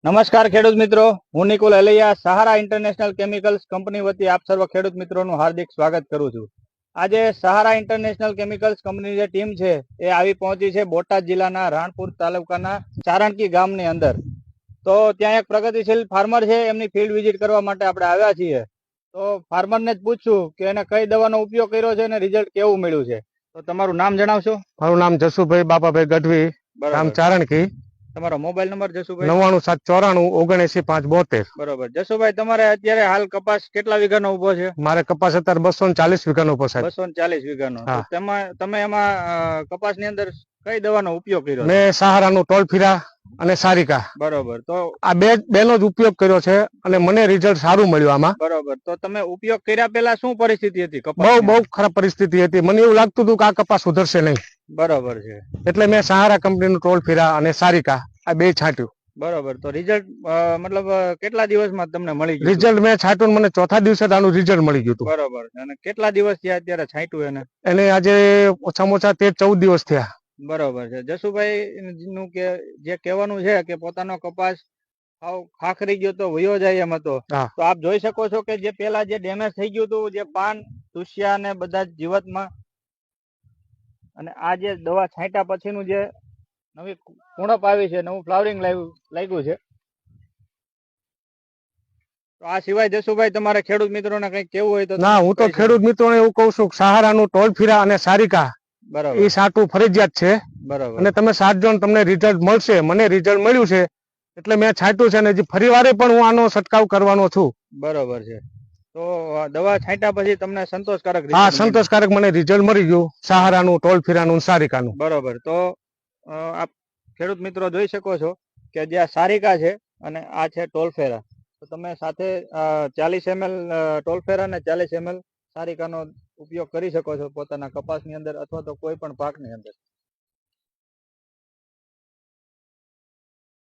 નમસ્કાર ખેડૂત મિત્રો, હું નિકુલ અલૈયા સહારા ઇન્ટરનેશનલ કેમિકલ્સ કંપની વતી આપ સર્વ ખેડૂત મિત્રોનું હાર્દિક સ્વાગત કરું છું. આજે સહારા ઇન્ટરનેશનલ કેમિકલ્સ કંપની જે ટીમ છે એ આવી પહોંચી છે બોટાદ જિલ્લાના રાણપુર તાલુકાના ચારણકી ગામની અંદર. તો ત્યાં એક પ્રગતિશીલ ફાર્મર છે, એમની ફિલ્ડ વિઝિટ કરવા માટે આપણે આવ્યા છીએ. તો ફાર્મરને જ પૂછશું કે એને કઈ દવાનો ઉપયોગ કર્યો છે અને રિઝલ્ટ કેવું મળ્યું છે. તો તમારું નામ જણાવશો? મારું નામ જસુભાઈ બાપાભાઈ ગઢવી, ગામ ચારણકી. તમારો મોબાઈલ નંબર જસુભાઈ? 9974945572. બરોબર. જસુભાઈ, તમારે અત્યારે હાલ કપાસ કેટલા વીઘાનો ઉભો છે? મારે કપાસ અત્યારે 240 વીઘાનો ઉભો સાહેબ. 240 વીઘાનો. હા. તમે એમાં કપાસની અંદર કઈ દવાનો ઉપયોગ કર્યો? મેં સહારાનું ટોલફીરા અને સારિકા, બરોબર. તો આ બેનો જ ઉપયોગ કર્યો છે અને મને રિઝલ્ટ સારું મળ્યું આમાં. બરોબર. તો તમે ઉપયોગ કર્યા પહેલા શું પરિસ્થિતિ હતી કપાસ? બહુ ખરાબ પરિસ્થિતિ હતી. મને એવું લાગતું હતું કે આ કપાસ સુધરશે નહીં. બરોબર છે. એટલે મેં સહારા કંપનીનું ટોલફીરા અને સારિકા આ બે છાંટ્યું. બરોબર. તો રિઝલ્ટ મતલબ કેટલા દિવસમાં તમને મળી ગયું? રિઝલ્ટ મેં છાંટ્યું, મને ચોથા દિવસે જ આનું રિઝલ્ટ મળી ગયું હતું. બરોબર. અને કેટલા દિવસ થયા અત્યારે છાંટ્યું એને આજે ઓછામાં ઓછા 13-14 દિવસ થયા. બરોબર છે. જસુભાઈ નું જે કહેવાનું છે કે પોતાનો કપાસ ખાખરી ગયો તો વયો જાય એમ હતો. હા. તો આપ જોઈ શકો છો કે જે પેલા જે ડેમેજ થઈ ગયું હતું, જે પાન તુષ્યા ને બધા જીવતમાં, અને આ જે દવા છાંટ્યા પછીનું જે નવી કુણપ આવી છે, નવું ફ્લાવરિંગ લાગ્યું છે. તો આ સિવાય જસુભાઈ તમારે ખેડૂત મિત્રોને કંઈક કેવું હોય તો? ના, હું તો ખેડૂત મિત્રોને એવું કહું છું કે સહારાનું ટોલફીરા અને સારિકા બરાબર એ સાટું ફરજિયાત છે. બરાબર. અને તમે સાટજો ને તમને રિઝલ્ટ મળશે. મને રિઝલ્ટ મળ્યું છે એટલે મેં છાંટ્યું છે અને હજી ફરીવારે પણ હું આનો છંટકાવ કરવાનો છું. બરોબર છે. તો દવા છાંટ્યા પછી તમને સંતોષકારક? હા, સંતોષકારક મને રિઝલ્ટ મળી ગયું, સહારાનું ટોલફીરાનું અને સારિકાનું. બરોબર. તો આપ ખેડૂત મિત્રો જોઈ શકો છો કે જે આ સારિકા છે અને આ છે ટોલફેરા. તો તમે સાથે 40 ml ટોલફેરા અને 40 ml સારિકાનો ઉપયોગ કરી શકો છો પોતાના કપાસની અંદર અથવા તો કોઈ પણ પાકની અંદર.